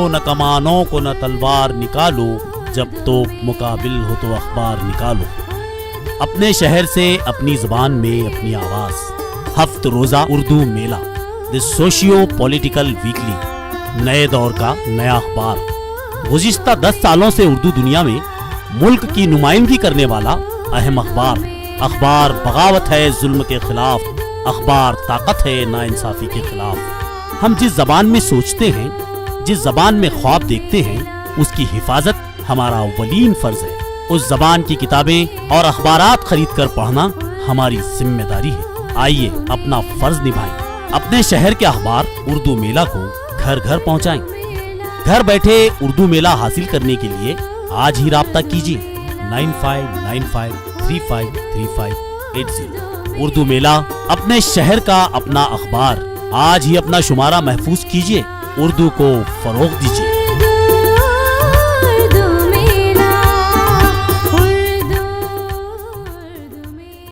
نہ کمانوں کو نہ تلوار نکالو، جب تو مقابل ہو تو اخبار نکالو۔ اپنے شہر سے اپنی زبان میں اپنی آواز، ہفت روزہ اردو میلہ، دی سوشیو پولیٹیکل ویکلی، نئے دور کا نیا اخبار۔ گزشتہ 10 سالوں سے اردو دنیا میں ملک کی نمائندگی کرنے والا اہم اخبار۔ اخبار بغاوت ہے ظلم کے خلاف، اخبار طاقت ہے ناانصافی کے خلاف۔ ہم جس زبان میں سوچتے ہیں، جس زبان میں خواب دیکھتے ہیں، اس کی حفاظت ہمارا اولین فرض ہے۔ اس زبان کی کتابیں اور اخبارات خرید کر پڑھنا ہماری ذمہ داری ہے۔ آئیے اپنا فرض نبھائیں، اپنے شہر کے اخبار اردو میلہ کو گھر گھر پہنچائیں۔ گھر بیٹھے اردو میلہ حاصل کرنے کے لیے آج ہی رابطہ کیجیے 9595353580۔ اردو میلہ اپنے شہر کا اپنا اخبار، آج ہی اپنا شمارہ محفوظ کیجیے، اردو کو فروغ دیجیے۔